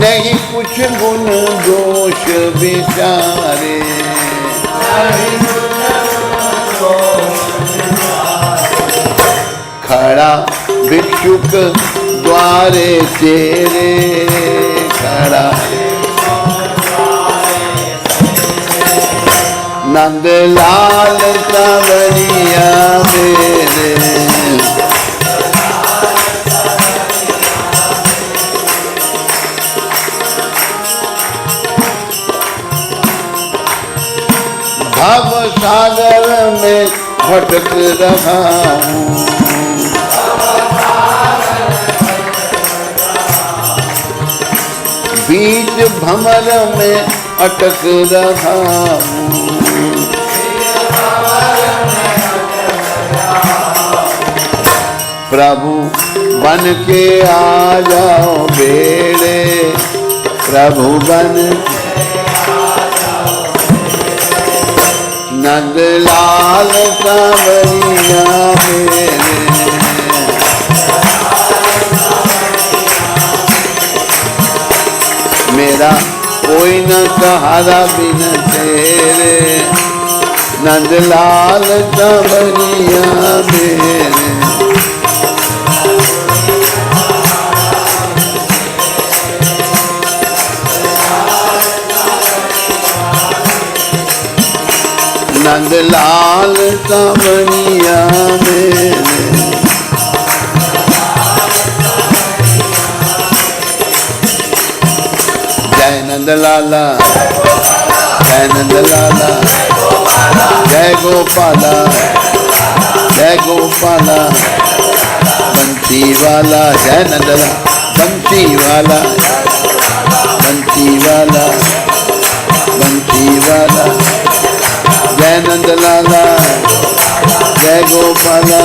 नहीं कुछ गुण दोष विचारे, खड़ा भिक्षुक द्वारे तेरे, खड़ा नंदलाल कंवरिया मेरे, भव सागर में भटक रहा हूँ, बीच भंवर में अटक रहा हूँ, प्रभु बन के आ जाओ बेड़े, प्रभु बन नंदलाल कंवरिया मेरे, मेरा कोई न सहारा बिन तेरे, नंदलाल कंवरिया मेरे, नंदलाल कंवरिया मेरे, जय नंदलाला, जय नंदलाला, जय गोपाला, जय गोपाला, बंसी वाला, जय नंदलाला, बंसी वाला, बंसी वाला, बंसी वाला, जय नंदलाला, जय गोपाला,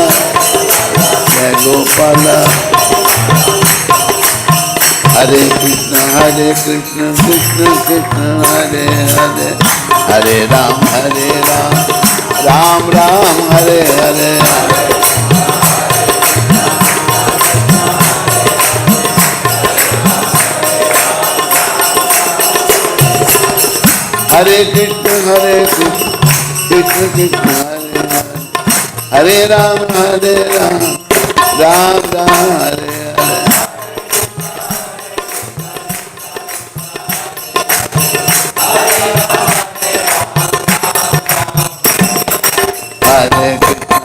जय गोपाला, हरे कृष्ण कृष्ण कृष्ण हरे हरे, हरे राम राम राम हरे हरे, हरे कृष्ण कृष्ण कृष्ण हरे हरे, हरे राम राम राम हरे हरे, हरे कृष्ण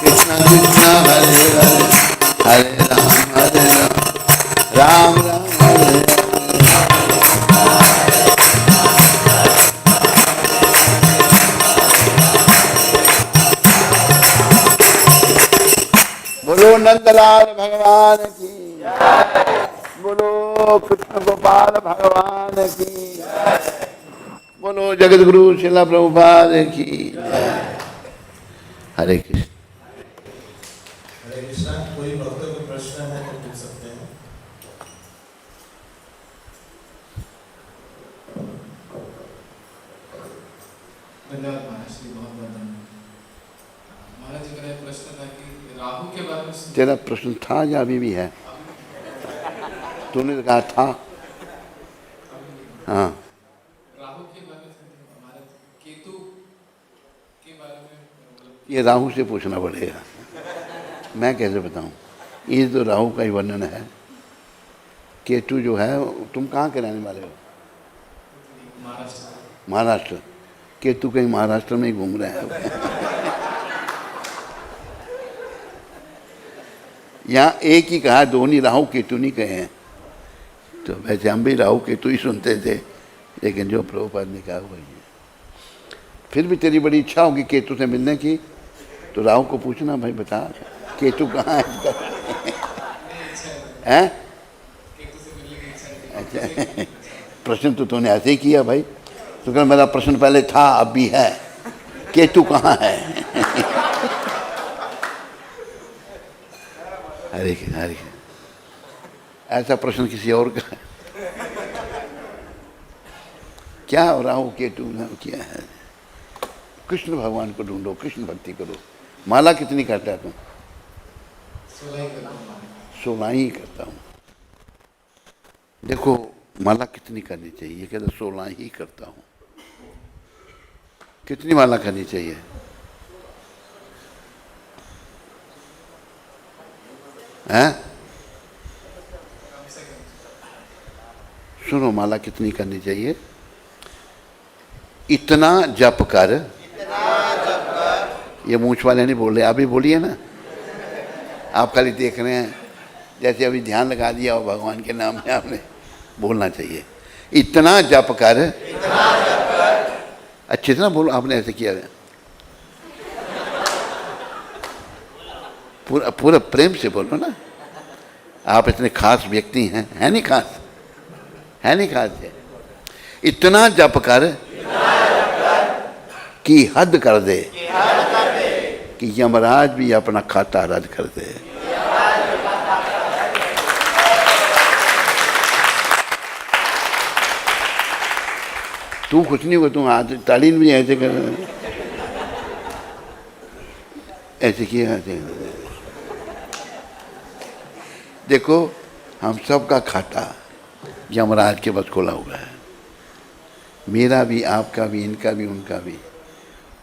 कृष्ण कृष्ण हरे हरे, हरे राम बोलो नंदलाल भगवान की, बोलो कृष्ण गोपाल भगवान की, बोलो जगत गुरु श्रील प्रभुपाद की। हरे कृष्ण। हरे कृष्णा। कोई भक्तों को प्रश्न है तो पूछ सकते हैं। धन्यवाद महाराज जी, बहुत बहुत धन्यवाद। महाराज जी, मेरा एक प्रश्न था कि राहु के बारे में तेरा प्रश्न था या अभी भी है? तूने तो कहा था। हाँ, राहु के बारे में महाराज, केतु के बारे में ये राहु से पूछना पड़ेगा, मैं कैसे बताऊं? ये तो राहु का ही वर्णन है। केतु जो है, तुम कहाँ के रहने वाले हो? महाराष्ट्र। महाराष्ट्र। केतु कहीं महाराष्ट्र में ही घूम रहे हैं। यहाँ एक ही कहा, दो नहीं, राहु केतु नहीं कहे हैं। तो वैसे हम भी राहु केतु ही सुनते थे, लेकिन जो प्रभुपाद ने कहा वही है। फिर भी तेरी बड़ी इच्छा होगी केतु से मिलने की, तो राहु को पूछना, भाई बता केतु कहाँ है? हैं? अच्छा, प्रश्न तो तूने ऐसे ही किया भाई। तो कल मेरा प्रश्न पहले था, अब भी है, केतु कहाँ है? हरे कृष्ण, हरे कृष्ण। ऐसा प्रश्न किसी और का क्या हो रहा हो? केतु क्या है? कृष्ण भगवान को ढूंढो, कृष्ण भक्ति करो। माला कितनी करता है तुम? 16 ही करता हूँ। 16 ही करता हूँ। देखो माला कितनी करनी चाहिए? कहते 16 ही करता हूँ। कितनी माला करनी चाहिए? हैं? सुनो, माला कितनी करनी चाहिए? इतना जप कर। ये मूंछ वाले नहीं बोल रहे, आप भी बोलिए ना। आप खाली देख रहे हैं, जैसे अभी ध्यान लगा दिया हो भगवान के नाम में, आपने बोलना चाहिए इतना जप कर। अच्छी तरह बोलो, आपने ऐसे किया है। पूरा पूरा प्रेम से बोलो ना। आप इतने खास व्यक्ति हैं, है नहीं खास? है नहीं खास है? इतना जप कर कि हद कर दे, कि यमराज भी अपना खाता रद्द कर दे। तू कुछ नहीं हुआ, तू आज तालीम भी ऐसे कर, ऐसे किया, ऐसे। देखो हम सब का खाता यमराज के बस खोला हुआ है, मेरा भी, आपका भी, इनका भी, उनका भी।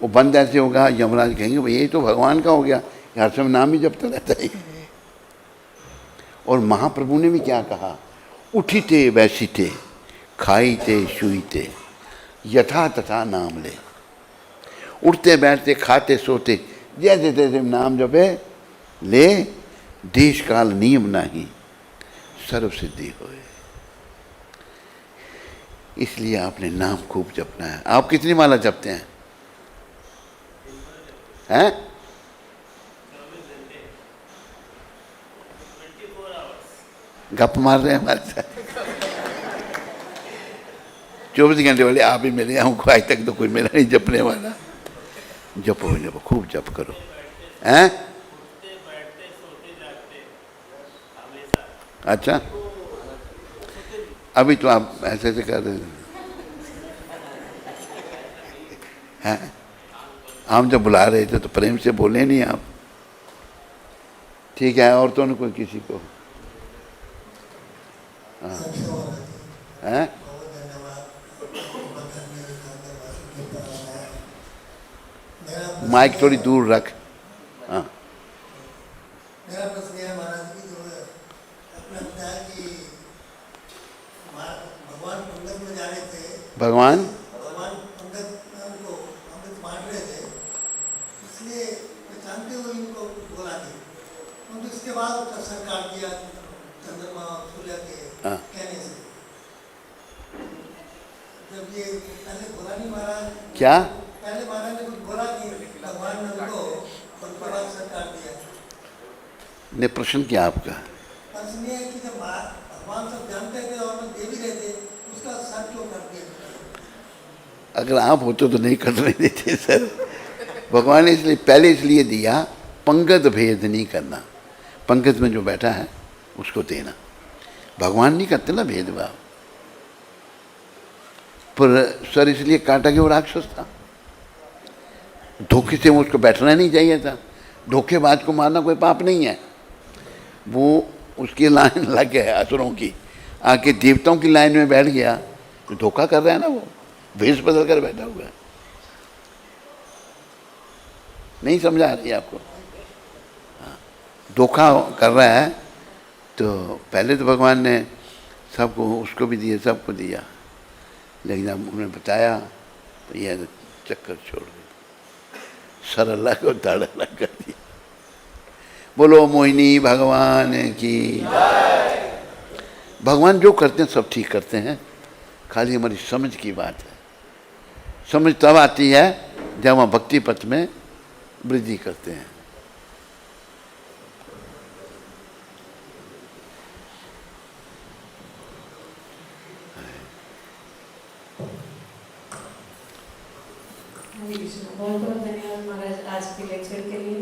वो बंद ऐसे होगा, यमराज कहेंगे भाई ये तो भगवान का हो गया, हर समय नाम ही जपता रहता है। और महाप्रभु ने भी क्या कहा? उठीते बैसीते, खाईते शुईते, यथा तथा नाम ले। उठते बैठते, खाते सोते, जैसे तैसे नाम जपे ले, देश काल नियम नहीं, सर्व सिद्धि होए। इसलिए आपने नाम खूब जपना है। आप कितनी माला जपते हैं? हैं? 24 गप मार रहे हैं हमारे साथ। 24 घंटे वाले आप ही मिले, हमको आज तक तो कोई मिला नहीं जपने वाला। जपो जपो, खूब जप करो। हैं? अच्छा, अभी तो आप ऐसे ऐसे कर रहे हैं। हम जब बुला रहे थे तो प्रेम से बोले नहीं आप। ठीक है, और तो न कोई किसी को? हाँ, हैं? माइक थोड़ी दूर रख। हाँ, मेरा प्रश्न यह है महाराज जी, जो अपने बताया कि भगवान पंगत में जा रहे थे, भगवान पंगत को अमृत बांट रहे थे, इसलिए जानते हुए इनको बोला थे, परंतु इसके बाद उसका सरकार दिया चंद्रमा और सूर्य के कहने से। जब ये पहले बोला नहीं महाराज, क्या? पहले महाराज ने कुछ बोला नहीं, भगवान ने उनको, उसके बाद सरकार दिया। ने प्रश्न किया आपका? प्रश्न ये है कि जब भगवान सब जानते थे और दे भी रहे थे, उसका सर क्यों कर दिया? अगर आप होते तो नहीं करने देते सर। भगवान ने इसलिए पहले इसलिए दिया, पंगत भेद नहीं करना, पंगत में जो बैठा है उसको देना। भगवान नहीं करते ना भेदभाव। पर सर इसलिए काटा कि वो राक्षस था, धोखे से वो उसको बैठना नहीं चाहिए था। धोखेबाज को मारना कोई पाप नहीं है, वो उसकी लाइन लग गया असुरों की, आके देवताओं की लाइन में बैठ गया तो धोखा कर रहा है ना, वो भेष बदल कर बैठा हुआ है। नहीं समझा रही आपको? धोखा कर रहा है तो पहले तो भगवान ने सबको, उसको भी दिया, सबको दिया, लेकिन जब उन्होंने बताया तो यह चक्कर छोड़ गए, सर अल्लाह को धड़ अलग कर दिया। बोलो मोहिनी भगवान की। भगवान जो करते हैं सब ठीक करते हैं, खाली हमारी समझ की बात है। समझ तब आती है जब हम भक्ति पथ में वृद्धि करते हैं। बहुत बहुत धन्यवाद महाराज आज के लेक्चर के लिए।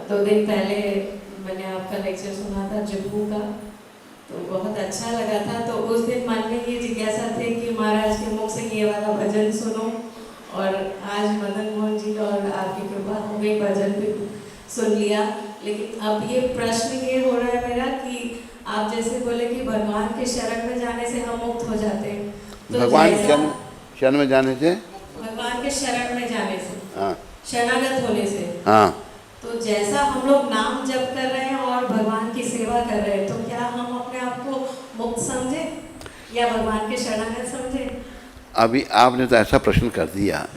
2 दिन पहले मैंने आपका लेक्चर सुना था जुगनू का, तो बहुत अच्छा लगा था। तो उस दिन मन में ये जिज्ञासा थी कि महाराज के मुख से ये वाला भजन सुनो, और आज मदन मोहन जी और आपकी कृपा हो गई, भजन भी सुन लिया। लेकिन अब ये प्रश्न ये हो रहा है मेरा कि आप जैसे बोले कि भगवान के शरण में जाने से हम मुक्त हो जाते हैं, तो भगवान शरण में जाने से, भगवान के शरण में जाने से, हाँ, शरणागत होने से, हाँ, तो जैसा हम लोग नाम जप कर रहे हैं और भगवान की सेवा कर रहे हैं, तो क्या हम अपने आप को मुक्त समझे या भगवान के शरणागत समझे? अभी आपने तो ऐसा प्रश्न कर दिया।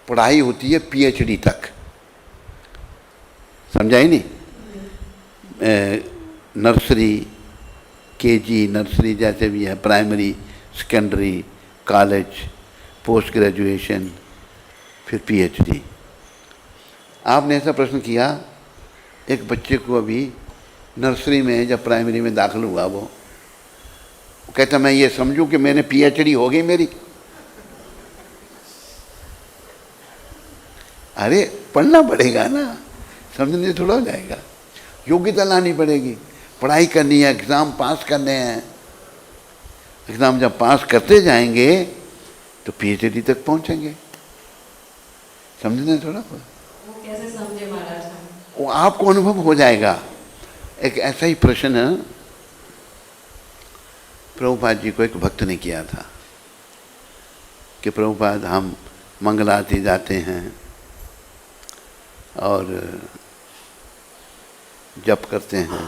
पढ़ाई होती है PhD तक, समझा ही नहीं? नर्सरी, KG, नर्सरी जैसे भी है, primary, secondary, college, post graduation, फिर PhD। आपने ऐसा प्रश्न किया, एक बच्चे को अभी नर्सरी में जब प्राइमरी में दाखिल हुआ, वो कहता मैं ये समझूं कि मैंने PhD हो गई मेरी। अरे पढ़ना पड़ेगा ना, समझने से थोड़ा हो जाएगा। योग्यता लानी पड़ेगी, पढ़ाई करनी है, एग्ज़ाम पास करने हैं। एग्ज़ाम जब पास करते जाएंगे तो PhD तक पहुंचेंगे। समझने थोड़ा हो, वो कैसे समझे महाराज? वो आपको अनुभव हो जाएगा। एक ऐसा ही प्रश्न प्रभुपाद जी को एक भक्त ने किया था कि प्रभुपाद हम मंगल आरती जाते हैं और जप करते हैं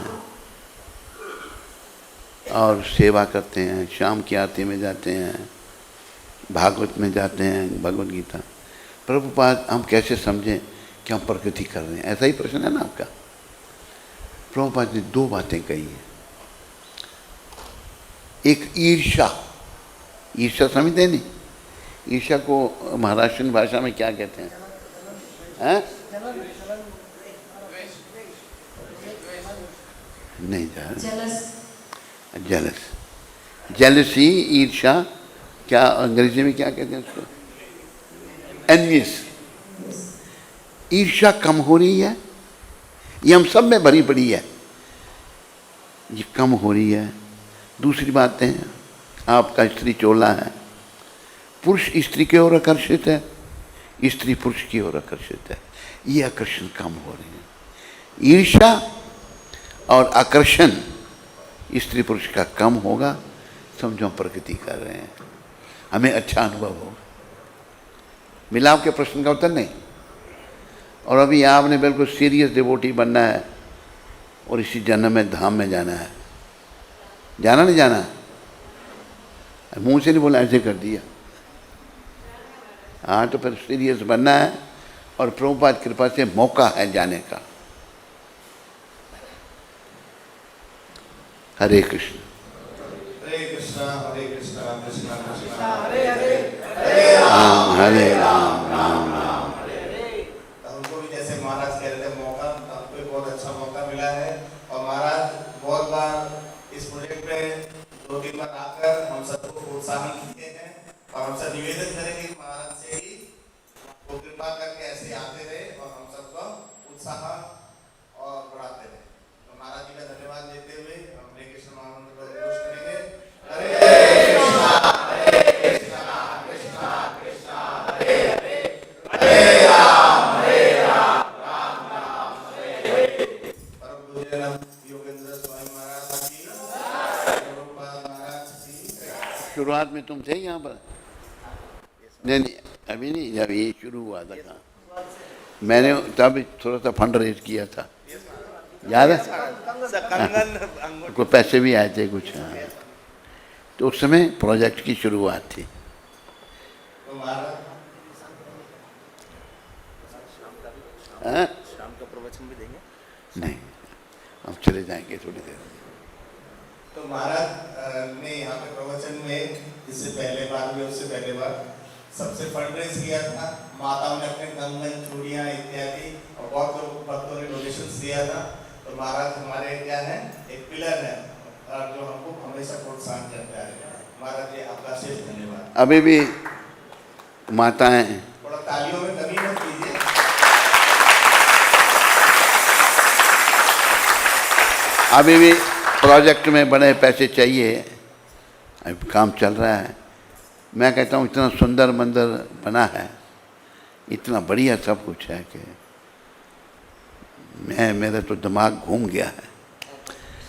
और सेवा करते हैं, शाम की आरती में जाते हैं, भागवत में जाते हैं, भगवत गीता। प्रभुपाद हम कैसे समझें कि हम प्रगति कर रहे हैं? ऐसा ही प्रश्न है ना आपका। प्रभुपाद ने 2 बातें कही हैं। एक ईर्ष्या, ईर्ष्या समझते नहीं? ईर्ष्या को महाराष्ट्रीयन भाषा में क्या कहते हैं? हैं? नहीं जेलस, जेलसी, ईर्ष्या, क्या अंग्रेजी में क्या कहते हैं उसको? एनवियस। ईर्ष्या कम हो रही है, ये हम सब में भरी पड़ी है, ये कम हो रही है। दूसरी बात है, आपका स्त्री चोला है, पुरुष स्त्री की ओर आकर्षित है, स्त्री पुरुष की ओर आकर्षित है, ये आकर्षण कम हो रही है। ईर्ष्या और आकर्षण स्त्री पुरुष का कम होगा, समझो प्रगति कर रहे हैं, हमें अच्छा अनुभव होगा। मिला आपके प्रश्न का उत्तर? नहीं। और अभी आपने बिल्कुल सीरियस डिवोटी बनना है और इसी जन्म में धाम में जाना है। जाना नहीं जाना? मुंह से नहीं बोला, ऐसे कर दिया। हाँ, तो फिर सीरियस बनना है और प्रभुपाद कृपा से मौका है जाने का। हरे कृष्ण। हरे कृष्णा हरे कृष्णा कृष्णा कृष्णा हरे हरे, राम हरे राम राम राम। उनको भी जैसे महाराज कह रहे थे, मौका, आपको बहुत अच्छा मौका मिला। मिला है। और महाराज बहुत बार इस प्रोजेक्ट में 2-3 बार आकर हम सबको प्रोत्साहन किए हैं और हम सब निवेदन करेंगे कि महाराज से ही वो कृपा करके ऐसे आते रहे और हम सबको उत्साह और बढ़ाते रहे। तो महाराज जी का धन्यवाद देते हुए हम हरे कृष्ण महामंत्र को घोष करेंगे। हरे कृष्णा कृष्णा कृष्णा हरे हरे, हरे राम राम राम हरे हरे। परम पूज्य योगेंद्र स्वामी महाराज की, प्रभुपाद महाराज की। शुरुआत में तुम थे यहाँ पर? नहीं, अभी नहीं, जब ये शुरू हुआ था कहाँ मैंने तब थोड़ा सा फंड रेज किया था, याद है? कुछ पैसे भी आए थे कुछ। हाँ, तो उस समय प्रोजेक्ट की शुरुआत थी। शाम का प्रवचन भी देंगे? नहीं, हम चले जाएंगे थोड़ी देर। तो महाराज ने यहाँ पे प्रवचन में इससे पहले बार भी, उससे पहले बार सबसे फंड रेज किया था। माताओं ने अपने कंगन, चूड़ियाँ इत्यादि और बहुत लोग भक्तों ने डोनेशन दिया था। तो महाराज हमारे क्या है, एक पिलर है और जो हमको हमेशा प्रोत्साहन करता है। महाराज जी आपका शेष धन्यवाद। अभी भी माताएं, थोड़ा तालियों में कमी मत कीजिए। अभी भी प्रोजेक्ट में बड़े पैसे चाहिए, अभी काम चल रहा है। मैं कहता हूँ इतना सुंदर मंदिर बना है, इतना बढ़िया सब कुछ है कि मेरा तो दिमाग घूम गया है।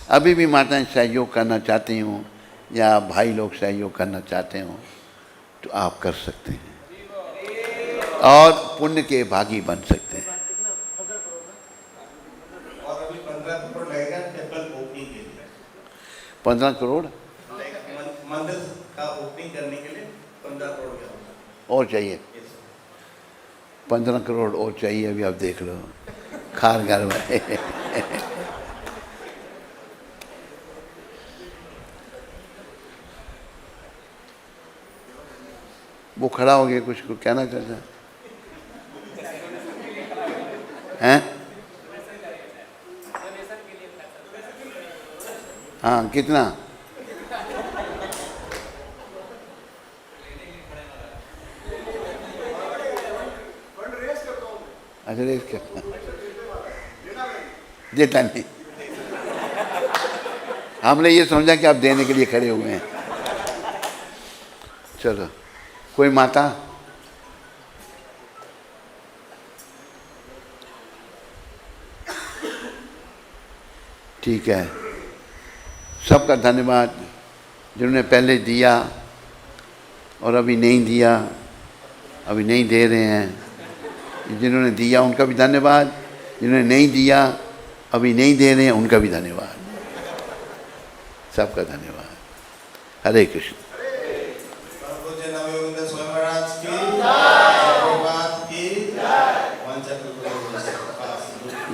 अभी भी माताएं सहयोग करना चाहती हूँ या भाई लोग सहयोग करना चाहते हो तो आप कर सकते हैं और पुण्य के भागी बन सकते हैं। और अभी 15 करोड़ लगेगा टेम्पल ओपनिंग के लिए। 15 करोड़ मंदिर का ओपनिंग करने के लिए 15 करोड़ का होगा। और चाहिए? 15 करोड़ और चाहिए। अभी आप देख लो खार घर में। वो खड़ा हो गया, कुछ कहना चाहता हैं? हाँ, कितना? अच्छा, रेस करता देता नहीं। हमने ये समझा कि आप देने के लिए खड़े हुए हैं। चलो, कोई माता? ठीक है, सबका धन्यवाद जिन्होंने पहले दिया और अभी नहीं दिया, अभी नहीं दे रहे हैं। जिन्होंने दिया उनका भी धन्यवाद, जिन्होंने नहीं दिया अभी नहीं दे रहे हैं उनका भी धन्यवाद। सबका धन्यवाद। हरे कृष्ण।